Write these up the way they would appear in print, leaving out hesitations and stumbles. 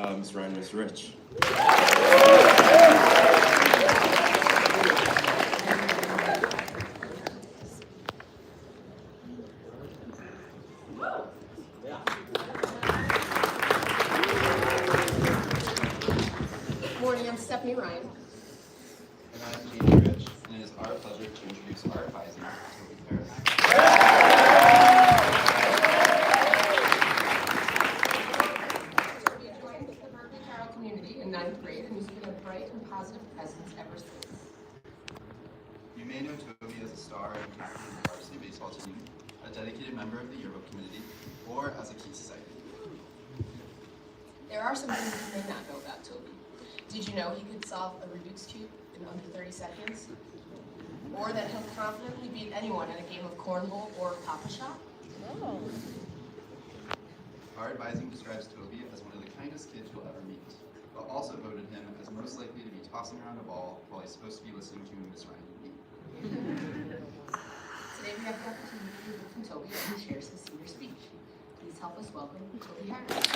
Mr. Ryan, Mr. Rich. Morning, I'm Stephanie Ryan. And I'm Katie Rich, and it is our pleasure to introduce our advisor, Toby Harris. Toby joined the Berkeley Carroll community in 9th grade and has been a bright and positive presence ever since. You may know Toby as a star and captain of the varsity baseball team, a dedicated member of the yearbook committee, or as a key society. There are some things you may not know about Toby. Did you know he could solve a Rubik's Cube in under 30 seconds? Or that he'll confidently beat anyone in a game of cornhole or Pop-A-Shot? Our advising describes Toby as one of the kindest kids you'll ever meet, but also voted him as most likely to be tossing around a ball while he's supposed to be listening to Miss Ryan eat. Today we have the opportunity to hear from Toby as he shares his senior speech. Please help us welcome Toby Harris.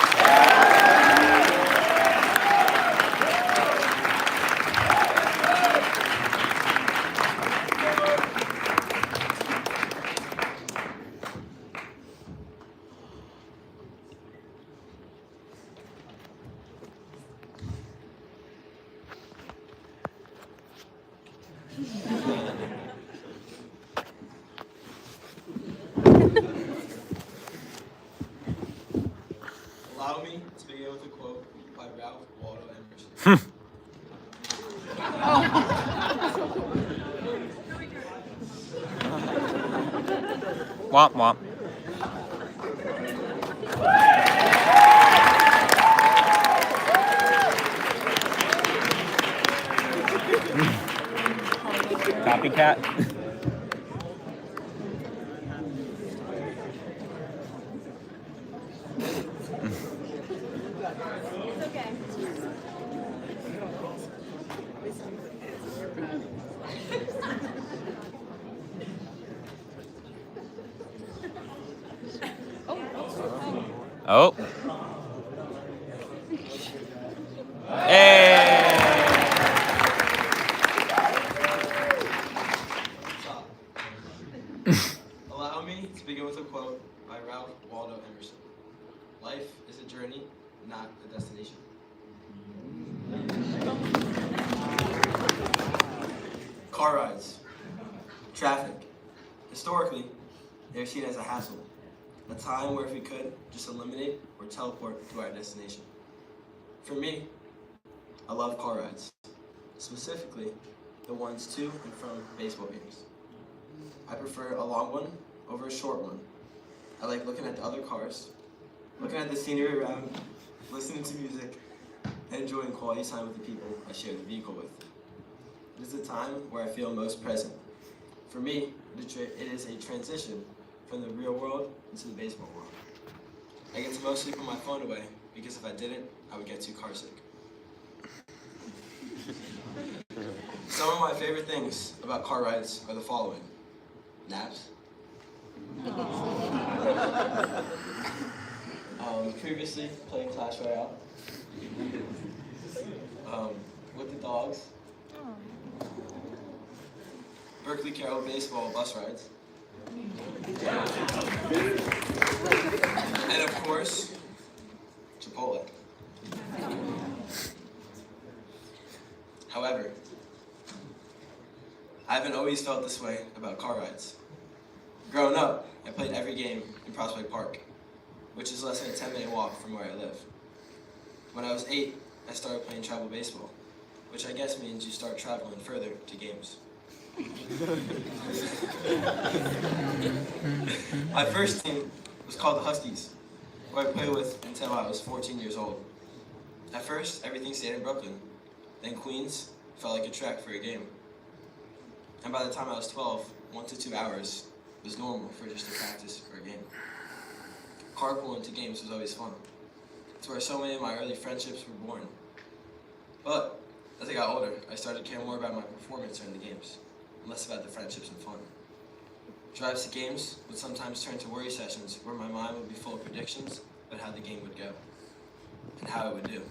Allow me to begin with a quote by Ralph Waldo Emerson. Womp womp. Copycat. Oh. Hey. Stop. Allow me to begin with a quote by Ralph Waldo Emerson. Life is a journey, not a destination. Car rides. Traffic. Historically, they're seen as a hassle. A time where if we could, just eliminate or teleport to our destination. For me, I love car rides. Specifically, the ones to and from baseball games. I prefer a long one over a short one. I like looking at the other cars, looking at the scenery around, listening to music, and enjoying quality time with the people I share the vehicle with. It is a time where I feel most present. For me, it is a transition from the real world into the baseball world. I get to mostly put my phone away because if I didn't, I would get too car sick. Some of my favorite things about car rides are the following. Naps. Previously playing Clash Royale. With the dogs. Berkeley Carroll baseball bus rides. And of course, Chipotle. However, I haven't always felt this way about car rides. Growing up, I played every game in Prospect Park, which is less than a 10-minute walk from where I live. When I was 8, I started playing travel baseball, which I guess means you start traveling further to games. My first team was called the Huskies, who I played with until I was 14 years old. At first, everything stayed in Brooklyn. Then Queens felt like a trek for a game. And by the time I was 12, 1 to 2 hours was normal for just a practice for a game. Carpooling to games was always fun. It's where so many of my early friendships were born. But as I got older, I started caring more about my performance during the games, and less about the friendships and fun. Drives to games would sometimes turn to worry sessions where my mind would be full of predictions about how the game would go. and how it would do.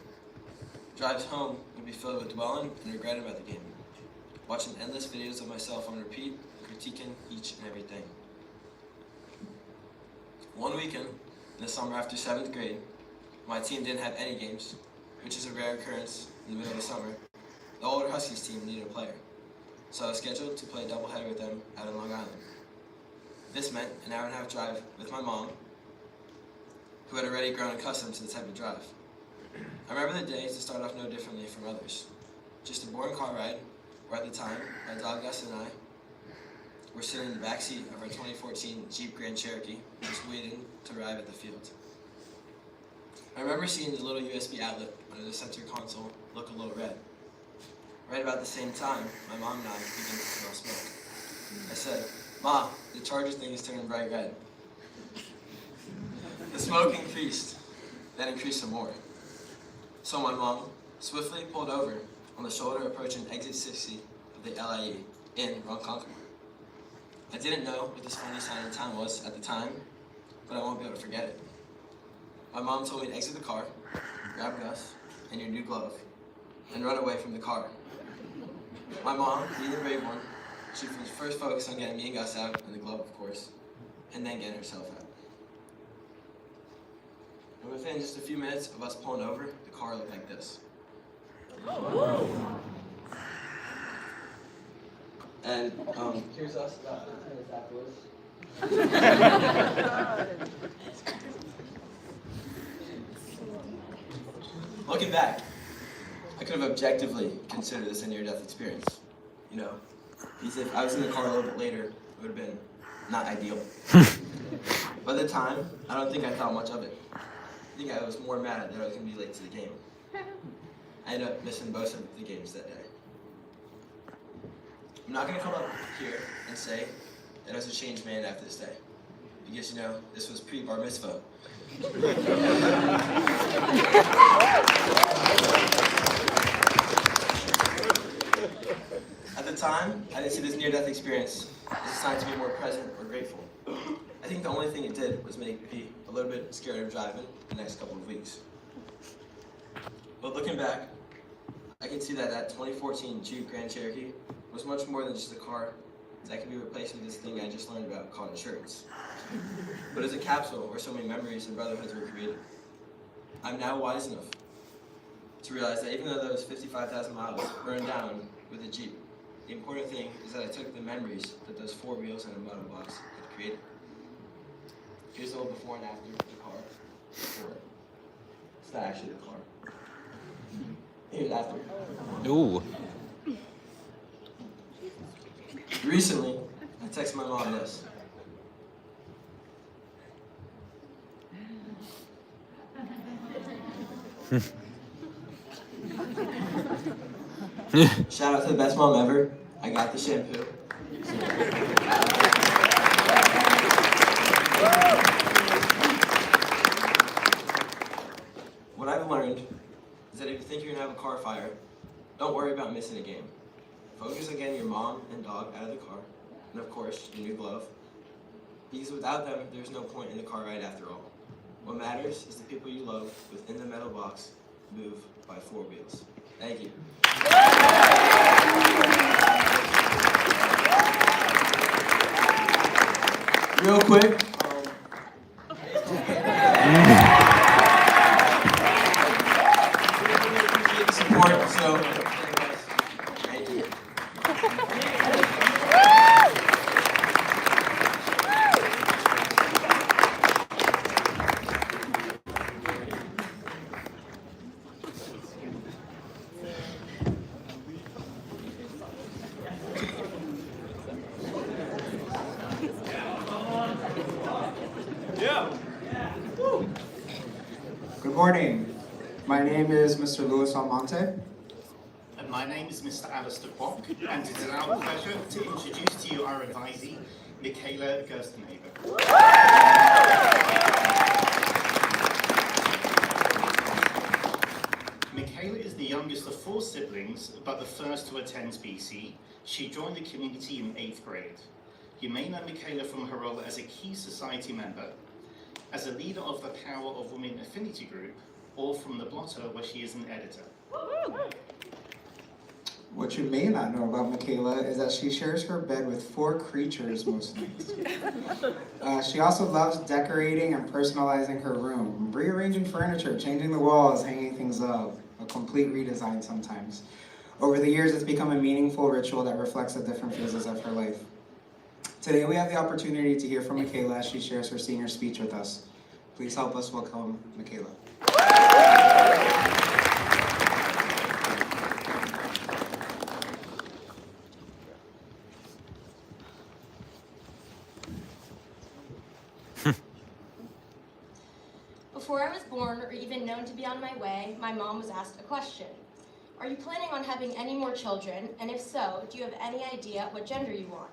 Drives home would be filled with dwelling and regret about the game, watching endless videos of myself on repeat, critiquing each and everything. One weekend, in the summer after 7th grade, my team didn't have any games, which is a rare occurrence in the middle of the summer. The older Huskies team needed a player, so I was scheduled to play a doubleheader with them out in Long Island. This meant an hour-and-a-half drive with my mom, who had already grown accustomed to the type of drive. I remember the days that started off no differently from others. Just a boring car ride, where at the time, my dog Gus and I were sitting in the back seat of our 2014 Jeep Grand Cherokee, just waiting to arrive at the field. I remember seeing the little USB outlet under the center console look a little red. Right about the same time, my mom and I began to smell smoke. I said, "Ma, the charger thing is turning bright red." The smoke increased, then increased some more. So my mom swiftly pulled over on the shoulder approaching exit 60 of the LIE in Ronkonkoma. I didn't know what this funny sounding town was at the time, but I won't be able to forget it. My mom told me to exit the car, grab Gus and your new glove, and run away from the car. My mom, being the brave one, she was first focused on getting me and Gus out, and the glove, of course, and then getting herself out. And within just a few minutes of us pulling over, the car looked like this. And here's us about 10 minutes afterwards. Looking back, I could have objectively considered this a near-death experience. You know, because if I was in the car a little bit later, it would have been not ideal. But at the time, I don't think I thought much of it. I think I was more mad that I was going to be late to the game. I ended up missing both of the games that day. I'm not going to come up here and say that I was a changed man after this day. Because, you know, this was pre-bar mitzvah. At the time, I didn't see this near-death experience as a sign to be more present or grateful. I think the only thing it did was make me a little bit scared of driving the next couple of weeks. But looking back, I can see that that 2014 Jeep Grand Cherokee was much more than just a car that could be replaced with this thing I just learned about called insurance. But as a capsule where so many memories and brotherhoods were created. I'm now wise enough to realize that even though those 55,000 miles burned down with a Jeep, the important thing is that I took the memories that those 4 wheels and a motor box had created. Here's a little before and after the car. Before. It's not actually the car. Here's after. Ooh. Recently, I texted my mom this. Shout out to the best mom ever. I got the shampoo. What I've learned is that if you think you're gonna have a car fire, don't worry about missing a game. Focus on getting your mom and dog out of the car, and of course, your new glove. Because without them, there's no point in the car ride after all. What matters is the people you love within the metal box move by 4 wheels. Thank you. Real quick. Appreciate the support, so thank you. Good morning. My name is Mr. Louis Almonte. And my name is Mr. Alistair Bock, and it is our pleasure to introduce to you our advisee, Michaela Gerstenhaber. Michaela is the youngest of 4 siblings, but the first to attend BC. She joined the community in 8th grade. You may know Michaela from her role as a key society member. As a leader of the Power of Women Affinity Group, or from the blotter where she is an editor. What you may not know about Michaela is that she shares her bed with 4 creatures most nights. She also loves decorating and personalizing her room, rearranging furniture, changing the walls, hanging things up, a complete redesign sometimes. Over the years, it's become a meaningful ritual that reflects the different phases of her life. Today, we have the opportunity to hear from Michaela as she shares her senior speech with us. Please help us welcome Michaela. Before I was born or even known to be on my way, my mom was asked a question. Are you planning on having any more children? And if so, do you have any idea what gender you want?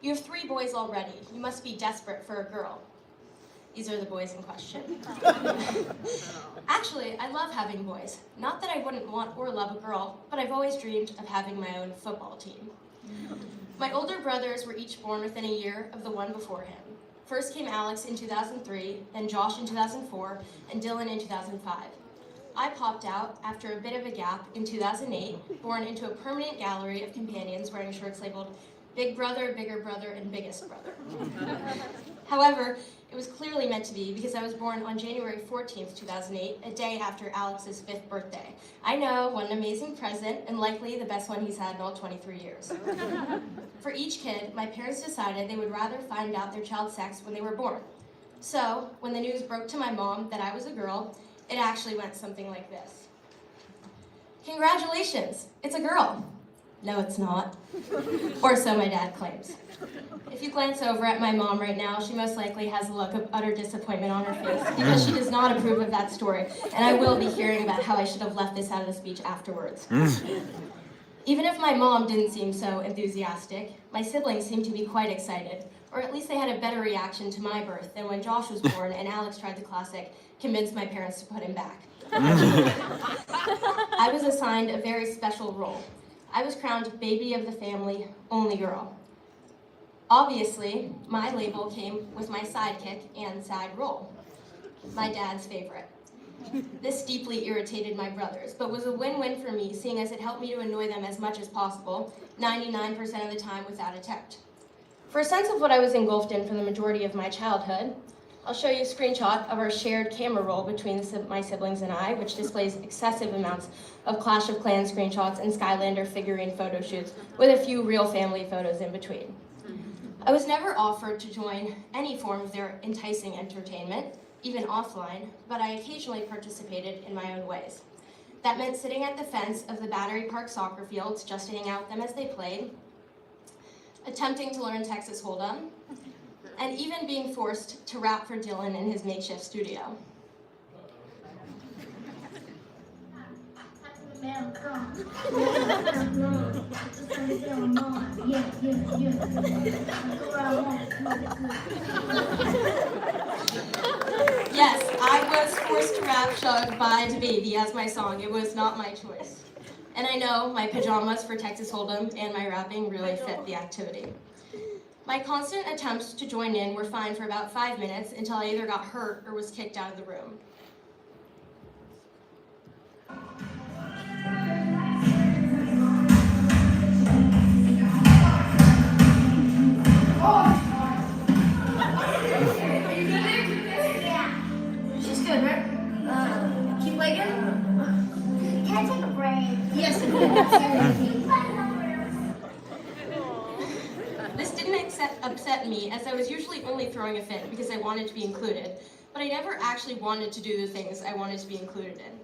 You have 3 boys already. You must be desperate for a girl. These are the boys in question. Actually, I love having boys. Not that I wouldn't want or love a girl, but I've always dreamed of having my own football team. My older brothers were each born within a year of the one before him. First came Alex in 2003, then Josh in 2004, and Dylan in 2005. I popped out after a bit of a gap in 2008, born into a permanent gallery of companions wearing shirts labeled Big Brother, Bigger Brother, and Biggest Brother. However, it was clearly meant to be because I was born on January 14th, 2008, a day after Alex's 5th birthday. I know, what an amazing present, and likely the best one he's had in all 23 years. For each kid, my parents decided they would rather find out their child's sex when they were born. So, when the news broke to my mom that I was a girl, it actually went something like this. Congratulations, it's a girl. No, it's not. Or so my dad claims. If you glance over at my mom right now, she most likely has a look of utter disappointment on her face because she does not approve of that story, and I will be hearing about how I should have left this out of the speech afterwards. Even if my mom didn't seem so enthusiastic, my siblings seemed to be quite excited, or at least they had a better reaction to my birth than when Josh was born and Alex tried the classic, convince my parents to put him back. I was assigned a very special role. I was crowned baby of the family, only girl. Obviously, my label came with my sidekick and side role, my dad's favorite. This deeply irritated my brothers, but was a win-win for me, seeing as it helped me to annoy them as much as possible, 99% of the time without attempt. For a sense of what I was engulfed in for the majority of my childhood, I'll show you a screenshot of our shared camera roll between my siblings and I, which displays excessive amounts of Clash of Clans screenshots and Skylander figurine photo shoots, with a few real family photos in between. I was never offered to join any form of their enticing entertainment, even offline, but I occasionally participated in my own ways. That meant sitting at the fence of the Battery Park soccer fields, just hanging out with them as they played, attempting to learn Texas Hold'em, and even being forced to rap for Dylan in his makeshift studio. Yes, I was forced to rap Shug by DaBaby as my song. It was not my choice. And I know my pajamas for Texas Hold'em and my rapping really fit the activity. My constant attempts to join in were fine for about 5 minutes until I either got hurt or was kicked out of the room. She's good, right? Keep legging? Can I take a break? Yes, This didn't upset me, as I was usually only throwing a fit because I wanted to be included, but I never actually wanted to do the things I wanted to be included in.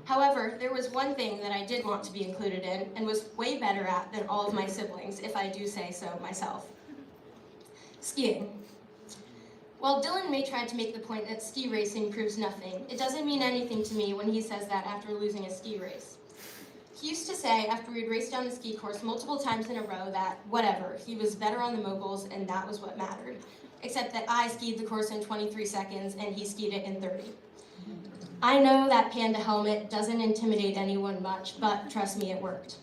However, there was one thing that I did want to be included in and was way better at than all of my siblings, if I do say so myself. Skiing. While Dylan may try to make the point that ski racing proves nothing, it doesn't mean anything to me when he says that after losing a ski race. He used to say, after we'd raced down the ski course multiple times in a row, that whatever, he was better on the moguls and that was what mattered. Except that I skied the course in 23 seconds and he skied it in 30. I know that panda helmet doesn't intimidate anyone much, but trust me, it worked.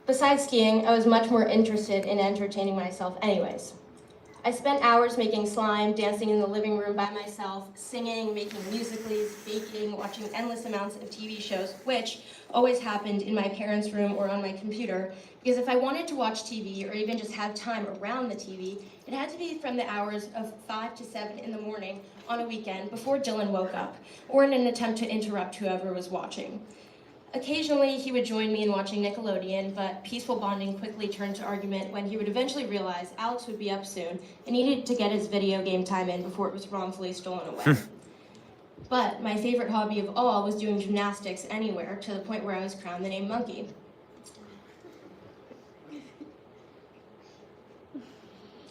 Besides skiing, I was much more interested in entertaining myself anyways. I spent hours making slime, dancing in the living room by myself, singing, making musicals, baking, watching endless amounts of TV shows, which always happened in my parents' room or on my computer, because if I wanted to watch TV or even just have time around the TV, it had to be from the hours of 5 to 7 in the morning on a weekend before Dylan woke up, or in an attempt to interrupt whoever was watching. Occasionally, he would join me in watching Nickelodeon, but peaceful bonding quickly turned to argument when he would eventually realize Alex would be up soon and needed to get his video game time in before it was wrongfully stolen away. But my favorite hobby of all was doing gymnastics anywhere, to the point where I was crowned the name Monkey.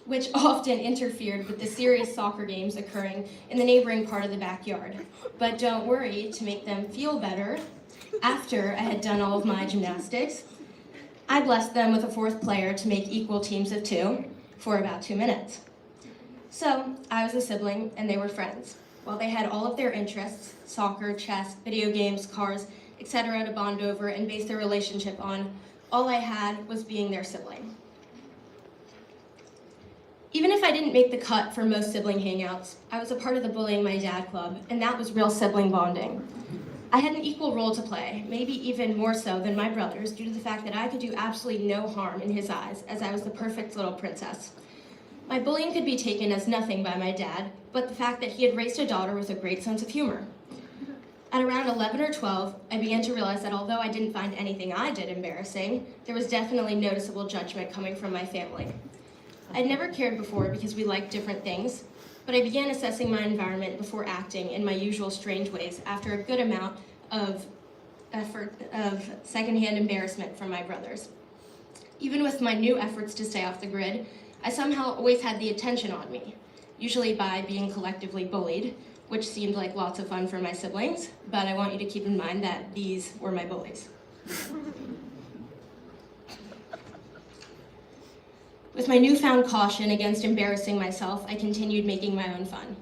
Which often interfered with the serious soccer games occurring in the neighboring part of the backyard. But don't worry, to make them feel better, after I had done all of my gymnastics, I blessed them with a fourth player to make equal teams of 2 for about 2 minutes. So I was a sibling and they were friends. While they had all of their interests, soccer, chess, video games, cars, etc. to bond over and base their relationship on, all I had was being their sibling. Even if I didn't make the cut for most sibling hangouts, I was a part of the Bullying My Dad Club, and that was real sibling bonding. I had an equal role to play, maybe even more so than my brothers, due to the fact that I could do absolutely no harm in his eyes, as I was the perfect little princess. My bullying could be taken as nothing by my dad, but the fact that he had raised a daughter with a great sense of humor. At around 11 or 12, I began to realize that although I didn't find anything I did embarrassing, there was definitely noticeable judgment coming from my family. I'd never cared before because we liked different things, but I began assessing my environment before acting in my usual strange ways after a good amount of secondhand embarrassment from my brothers. Even with my new efforts to stay off the grid, I somehow always had the attention on me, usually by being collectively bullied, which seemed like lots of fun for my siblings, but I want you to keep in mind that these were my bullies. With my newfound caution against embarrassing myself, I continued making my own fun.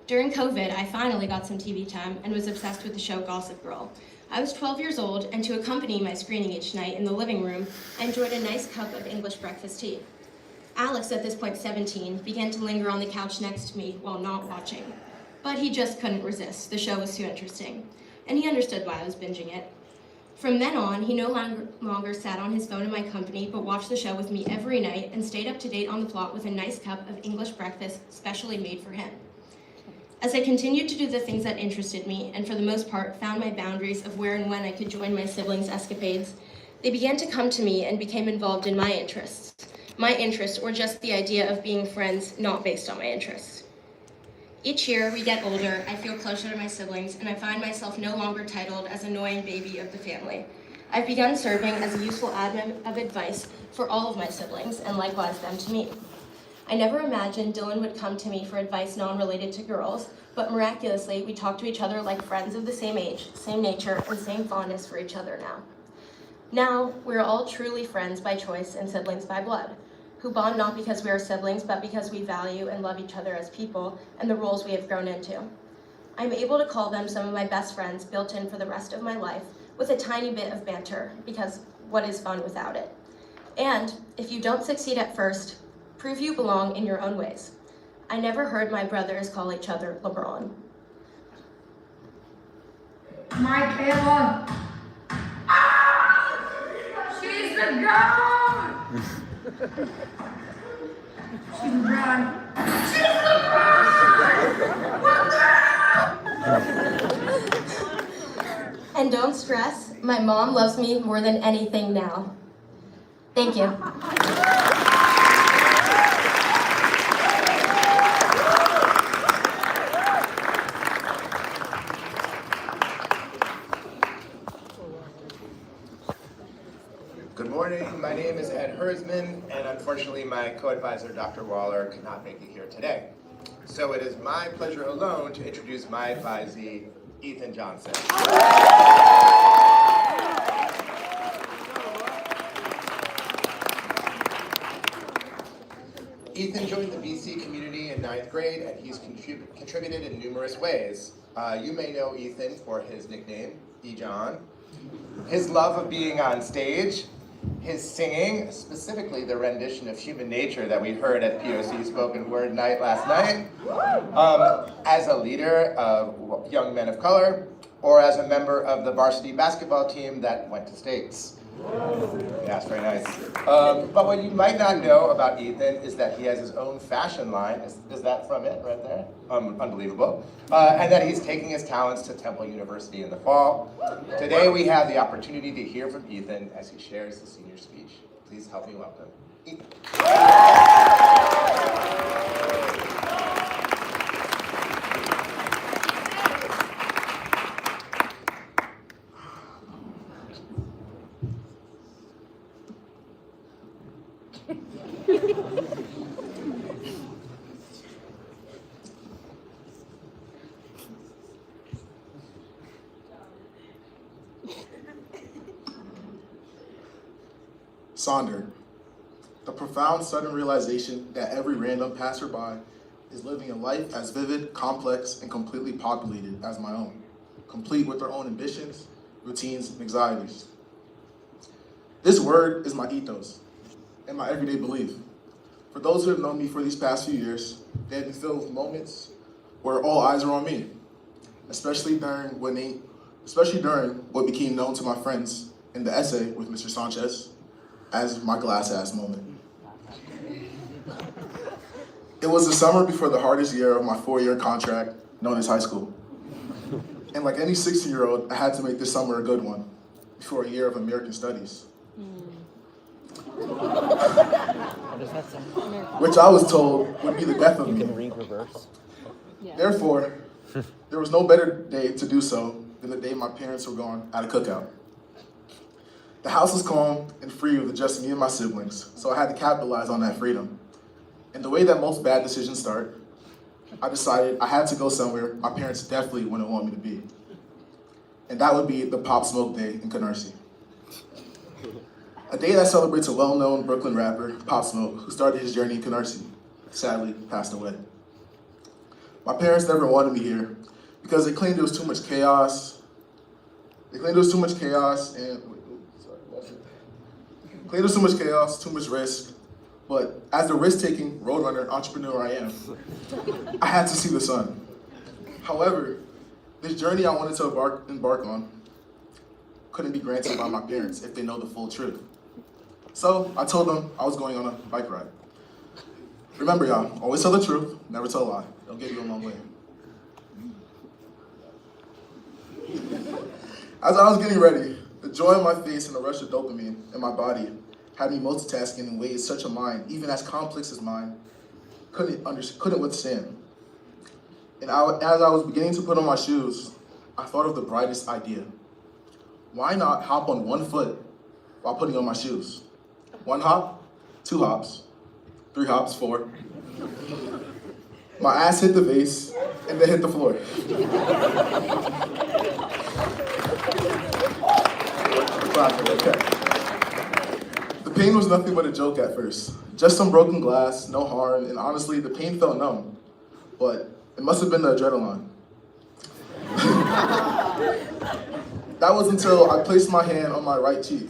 During COVID, I finally got some TV time and was obsessed with the show Gossip Girl. I was 12 years old, and to accompany my screening each night in the living room, I enjoyed a nice cup of English breakfast tea. Alex, at this point 17, began to linger on the couch next to me while not watching. But he just couldn't resist. The show was too interesting. And he understood why I was binging it. From then on, he no longer sat on his phone in my company, but watched the show with me every night and stayed up to date on the plot with a nice cup of English breakfast specially made for him. As I continued to do the things that interested me, and for the most part found my boundaries of where and when I could join my siblings' escapades, they began to come to me and became involved in my interests. My interest, or just the idea of being friends, not based on my interests. Each year we get older, I feel closer to my siblings, and I find myself no longer titled as annoying baby of the family. I've begun serving as a useful admin of advice for all of my siblings, and likewise them to me. I never imagined Dylan would come to me for advice non-related to girls, but miraculously we talk to each other like friends of the same age, same nature, and same fondness for each other now. Now, we're all truly friends by choice and siblings by blood, who bond not because we are siblings, but because we value and love each other as people and the roles we have grown into. I'm able to call them some of my best friends built in for the rest of my life, with a tiny bit of banter, because what is fun without it? And if you don't succeed at first, prove you belong in your own ways. I never heard my brothers call each other LeBron. Michaela! She's the goat! She's LeBron. She's LeBron! And don't stress, my mom loves me more than anything now. Thank you. Good morning, my name is Ed Herzman, and unfortunately my co-advisor Dr. Waller could not make it here today. So it is my pleasure alone to introduce my advisee, Ethan Johnson. Ethan joined the BC community in 9th grade, and he's contributed in numerous ways. You may know Ethan for his nickname, E-John, his love of being on stage, His singing, specifically the rendition of Human Nature that we heard at POC Spoken Word Night last night, as a leader of young men of color, or as a member of the varsity basketball team that went to states. Yeah, it's very nice. But what you might not know about Ethan is that he has his own fashion line. Is that from it right there? Unbelievable. And that he's taking his talents to Temple University in the fall. Today we have the opportunity to hear from Ethan as he shares the senior speech. Please help me welcome Ethan. Sonder. The profound sudden realization that every random passerby is living a life as vivid, complex, and completely populated as my own, complete with their own ambitions, routines, and anxieties. This word is my ethos and my everyday belief. For those who have known me for these past few years, they have been filled with moments where all eyes are on me, especially during what became known to my friends in the essay with Mr. Sanchez as my glass-ass moment. It was the summer before the hardest year of my 4-year contract, known as high school. And like any 16-year-old, I had to make this summer a good one before a year of American Studies. Which I was told would be the death of me. You can read reverse. Therefore, there was no better day to do so than the day my parents were gone at a cookout. The house was calm and free with just me and my siblings, so I had to capitalize on that freedom. And the way that most bad decisions start, I decided I had to go somewhere my parents definitely wouldn't want me to be. And that would be the Pop Smoke Day in Canarsie. A day that celebrates a well-known Brooklyn rapper, Pop Smoke, who started his journey in Canarsie, sadly passed away. My parents never wanted me here because they claimed there was too much chaos. Too much risk. But as the risk-taking roadrunner entrepreneur I am, I had to see the sun. However, this journey I wanted to embark on couldn't be granted by my parents if they know the full truth. So I told them I was going on a bike ride. Remember, y'all, always tell the truth, never tell a lie. It'll get you a long way. As I was getting ready, the joy on my face and the rush of dopamine in my body had me multitasking in ways such a mind, even as complex as mine, couldn't withstand. And as I was beginning to put on my shoes, I thought of the brightest idea. Why not hop on one foot while putting on my shoes? 1 hop, 2 hops, 3 hops, 4. My ass hit the vase and then hit the floor. Okay. The pain was nothing but a joke at first. Just some broken glass, no harm, and honestly, the pain felt numb. But it must have been the adrenaline. That was until I placed my hand on my right cheek.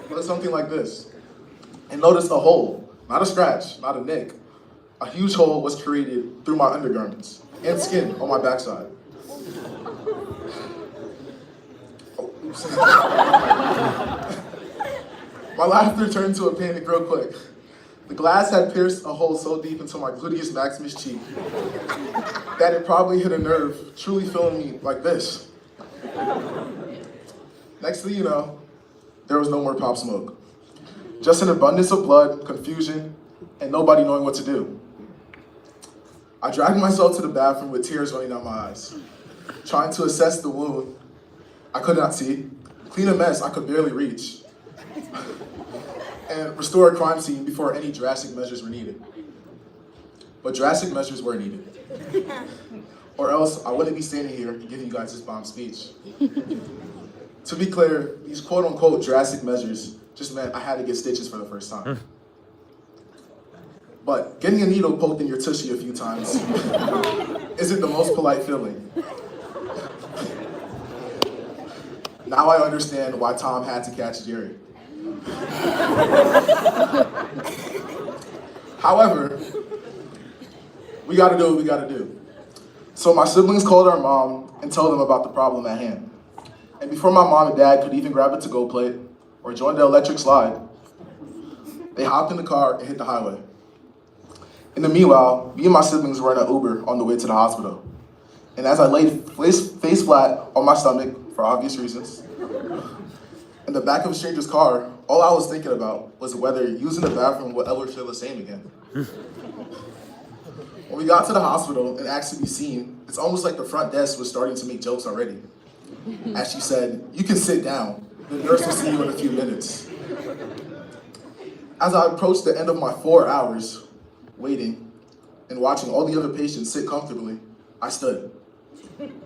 It was something like this. And noticed a hole, not a scratch, not a nick. A huge hole was created through my undergarments and skin on my backside. My laughter turned to a panic real quick. The glass had pierced a hole so deep into my gluteus maximus cheek that it probably hit a nerve, truly filling me like this. Next thing you know, there was no more Pop Smoke. Just an abundance of blood, confusion, and nobody knowing what to do. I dragged myself to the bathroom with tears running down my eyes, trying to assess the wound I could not see, clean a mess I could barely reach, and restore a crime scene before any drastic measures were needed. But drastic measures were needed. Or else I wouldn't be standing here giving you guys this bomb speech. To be clear, these quote-unquote drastic measures just meant I had to get stitches for the first time. But getting a needle poked in your tushy a few times isn't the most polite feeling. Now I understand why Tom had to catch Jerry. However, we gotta do what we gotta do. So my siblings called our mom and told them about the problem at hand. And before my mom and dad could even grab a to-go plate or join the electric slide, they hopped in the car and hit the highway. In the meanwhile, me and my siblings were in an Uber on the way to the hospital. And as I laid face flat on my stomach, for obvious reasons, in the back of a stranger's car, all I was thinking about was whether using the bathroom would ever feel the same again. When we got to the hospital and asked to be seen, it's almost like the front desk was starting to make jokes already. As she said, "You can sit down. The nurse will see you in a few minutes." As I approached the end of my 4 hours waiting and watching all the other patients sit comfortably, I stood.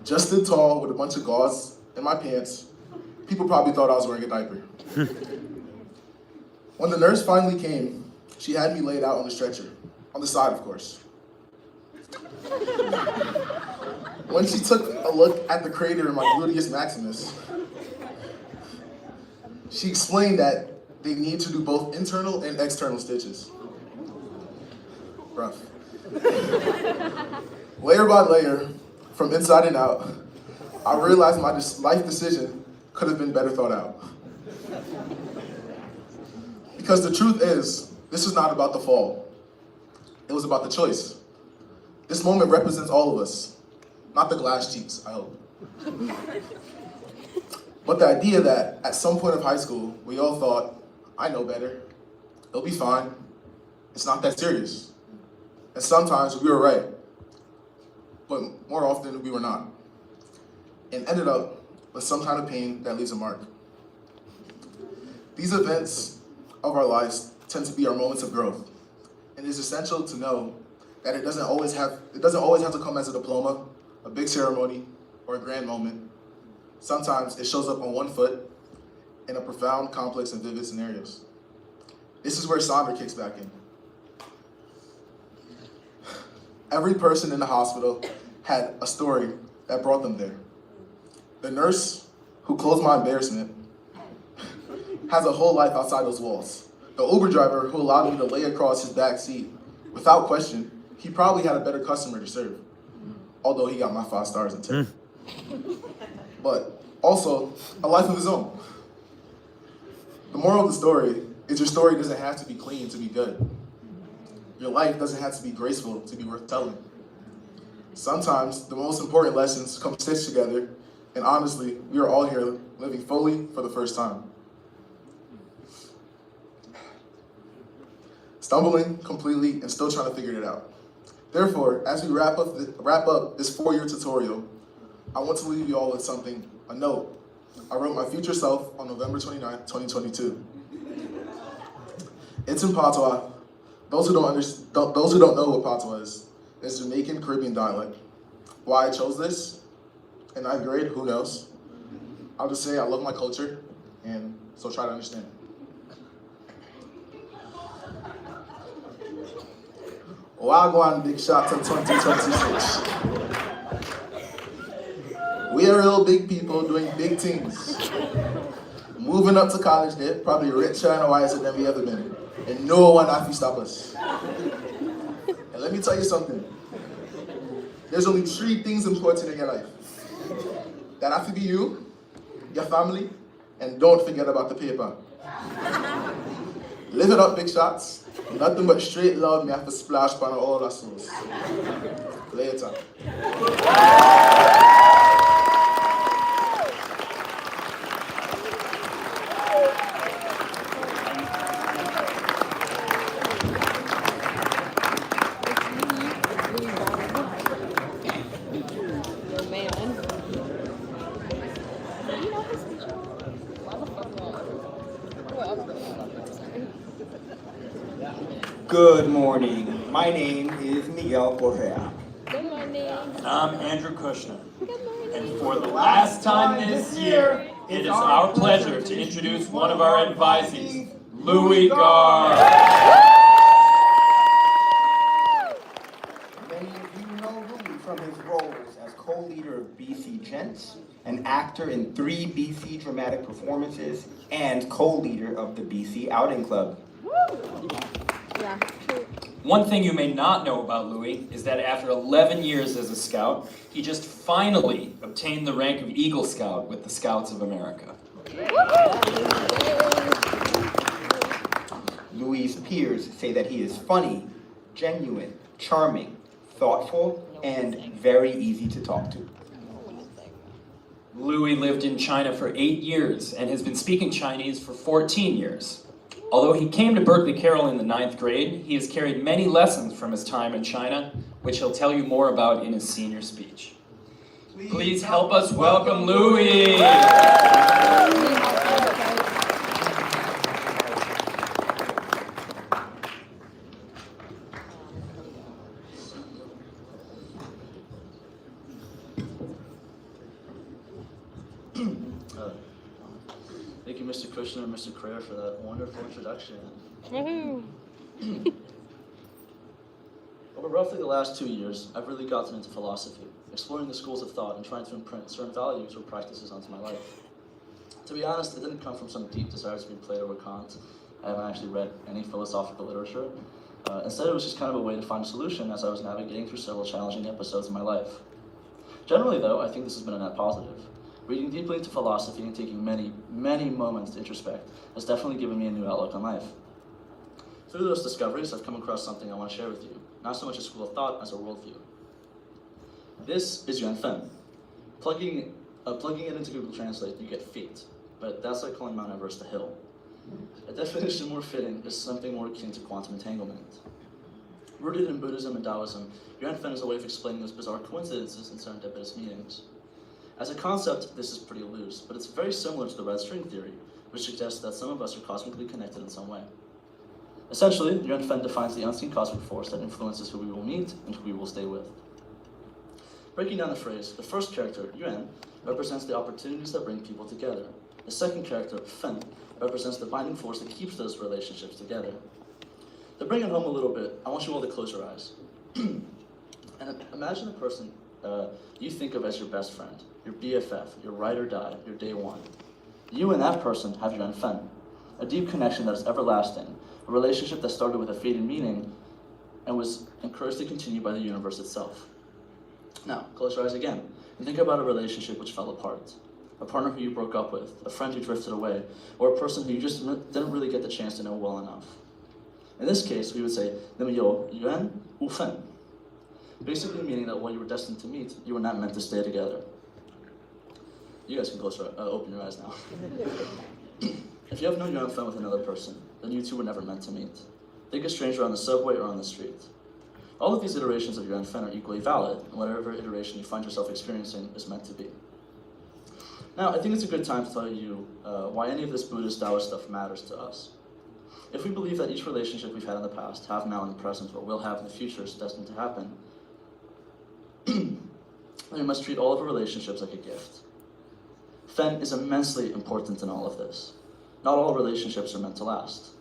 Just stood tall with a bunch of gauze in my pants. People probably thought I was wearing a diaper. When the nurse finally came, she had me laid out on the stretcher, on the side, of course. When she took a look at the crater in my gluteus maximus, she explained that they need to do both internal and external stitches. Rough. Layer by layer, from inside and out, I realized my life decision could have been better thought out. Because the truth is, this is not about the fall. It was about the choice. This moment represents all of us, not the glass cheeks, I hope. But the idea that at some point of high school, we all thought, I know better, it'll be fine, it's not that serious. And sometimes we were right, but more often we were not. And ended up with some kind of pain that leaves a mark. These events of our lives tend to be our moments of growth. And it's essential to know that it doesn't always have to come as a diploma, a big ceremony, or a grand moment. Sometimes it shows up on one foot in a profound, complex, and vivid scenarios. This is where Sandra kicks back in. Every person in the hospital had a story that brought them there. The nurse who closed my embarrassment has a whole life outside those walls. The Uber driver who allowed me to lay across his back seat, without question, he probably had a better customer to serve, although he got my 5 stars in 10. But also, a life of his own. The moral of the story is your story doesn't have to be clean to be good. Your life doesn't have to be graceful to be worth telling. Sometimes the most important lessons come stitched together, and honestly, we are all here living fully for the first time. Stumbling completely and still trying to figure it out. Therefore, as we wrap up this 4-year tutorial, I want to leave you all with something, a note. I wrote my future self on November 29, 2022. It's in Patois. Those who don't know what Patois is, it's Jamaican Caribbean dialect. Why I chose this in 9th grade, who knows? I'll just say I love my culture, and so try to understand. Wagwan, big shot to 2026. We are real big people doing big things. Moving up to college there, probably richer and wiser than we ever been. And no one has to stop us. And let me tell you something. There's only 3 things important in your life. That have to be you, your family, and don't forget about the paper. Live it up, big shots. Nothing but straight love, me have to splash upon all our souls. Later. Good morning. My name is Miguel Correa. Good morning. And I'm Andrew Kushner. Good morning. And for the last time this year, it is our pleasure to introduce one of our advisees, Louis Garr. Many of you know Louis from his roles as co-leader of BC Gents an actor in 3 BC dramatic performances, and co-leader of the BC Outing Club. One thing you may not know about Louis is that after 11 years as a scout, he just finally obtained the rank of Eagle Scout with the Scouts of America. Louis' peers say that he is funny, genuine, charming, thoughtful, and very easy to talk to. Louis lived in China for 8 years and has been speaking Chinese for 14 years. Although he came to Berkeley Carroll in the 9th grade, he has carried many lessons from his time in China, which he'll tell you more about in his senior speech. Please help us welcome Louis! Thank you, Mr. Kushner and Mr. Crayer, for that wonderful introduction. Over roughly the last 2 years, I've really gotten into philosophy, exploring the schools of thought and trying to imprint certain values or practices onto my life. To be honest, it didn't come from some deep desire to read Plato or Kant. I haven't actually read any philosophical literature. Instead, it was just kind of a way to find a solution as I was navigating through several challenging episodes in my life. Generally, though, I think this has been a net positive. Reading deeply into philosophy and taking many, many moments to introspect has definitely given me a new outlook on life. Through those discoveries, I've come across something I want to share with you, not so much a school of thought as a worldview. This is Yuan Fen. Plugging it into Google Translate, you get feet, but that's like calling Mount Everest a hill. A definition more fitting is something more akin to quantum entanglement. Rooted in Buddhism and Taoism, Yuan Fen is a way of explaining those bizarre coincidences and serendipitous meanings. As a concept, this is pretty loose, but it's very similar to the red string theory, which suggests that some of us are cosmically connected in some way. Essentially, Yuan Fen defines the unseen cosmic force that influences who we will meet and who we will stay with. Breaking down the phrase, the first character, Yuan, represents the opportunities that bring people together. The second character, Fen, represents the binding force that keeps those relationships together. To bring it home a little bit, I want you all to close your eyes. And imagine a person you think of as your best friend, your BFF, your ride or die, your day one. You and that person have Yuan Fen, a deep connection that is everlasting, a relationship that started with a fading meaning and was encouraged to continue by the universe itself. Now, close your eyes again and think about a relationship which fell apart. A partner who you broke up with, a friend who drifted away, or a person who you just didn't really get the chance to know well enough. In this case, we would say, 那么有缘无分, basically meaning that while you were destined to meet, you were not meant to stay together. You guys can open your eyes now. If you have no Yuan Fen with another person, then you two were never meant to meet. Think a stranger on the subway or on the street. All of these iterations of Yuan Fen are equally valid, and whatever iteration you find yourself experiencing is meant to be. Now, I think it's a good time to tell you why any of this Buddhist Taoist stuff matters to us. If we believe that each relationship we've had in the past, have now in the present, or will have in the future is destined to happen, then we must treat all of our relationships like a gift. Fen is immensely important in all of this. Not all relationships are meant to last.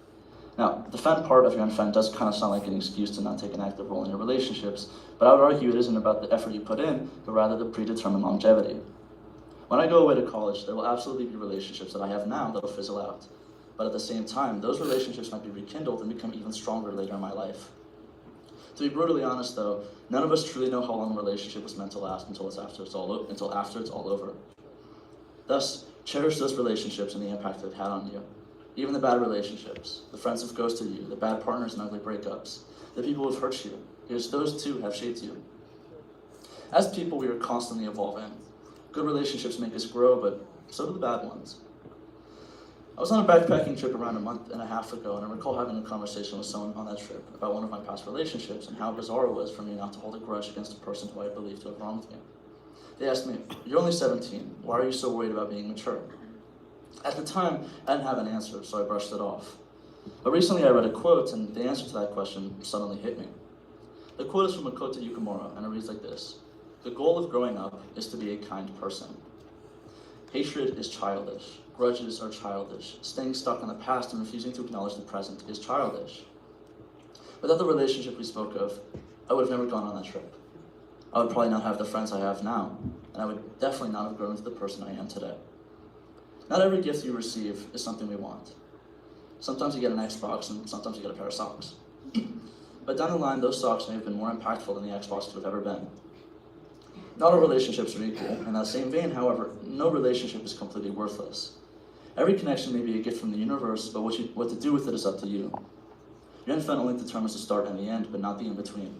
Now, the Fen part of Yuan Fen does kind of sound like an excuse to not take an active role in your relationships, but I would argue it isn't about the effort you put in, but rather the predetermined longevity. When I go away to college, there will absolutely be relationships that I have now that will fizzle out. But at the same time, those relationships might be rekindled and become even stronger later in my life. To be brutally honest though, none of us truly know how long a relationship was meant to last until after it's all over. Thus, cherish those relationships and the impact they've had on you. Even the bad relationships, the friends who've ghosted you, the bad partners and ugly breakups, the people who've hurt you, because those too have shaped you. As people, we are constantly evolving. Good relationships make us grow, but so do the bad ones. I was on a backpacking trip around a month and a half ago, and I recall having a conversation with someone on that trip about one of my past relationships and how bizarre it was for me not to hold a grudge against a person who I believed to have wronged me. They asked me, "You're only 17, why are you so worried about being mature?" At the time, I didn't have an answer, so I brushed it off. But recently I read a quote, and the answer to that question suddenly hit me. The quote is from Makoto Yukimura, and it reads like this: "The goal of growing up is to be a kind person. Hatred is childish. Grudges are childish. Staying stuck in the past and refusing to acknowledge the present is childish." Without the relationship we spoke of, I would have never gone on that trip. I would probably not have the friends I have now, and I would definitely not have grown into the person I am today. Not every gift you receive is something we want. Sometimes you get an Xbox and sometimes you get a pair of socks. But down the line, those socks may have been more impactful than the Xbox could have ever been. Not all relationships are equal. In that same vein, however, no relationship is completely worthless. Every connection may be a gift from the universe, but what to do with it is up to you. Your infant only determines the start and the end, but not the in-between.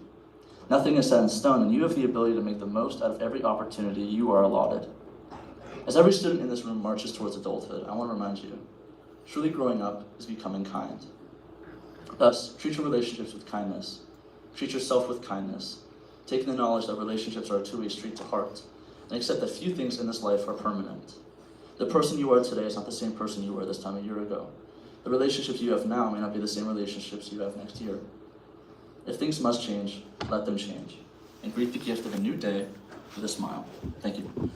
Nothing is set in stone, and you have the ability to make the most out of every opportunity you are allotted. As every student in this room marches towards adulthood, I want to remind you, truly growing up is becoming kind. Thus, treat your relationships with kindness. Treat yourself with kindness, taking the knowledge that relationships are a two-way street to heart, and accept that few things in this life are permanent. The person you are today is not the same person you were this time a year ago. The relationships you have now may not be the same relationships you have next year. If things must change, let them change, and greet the gift of a new day with a smile. Thank you.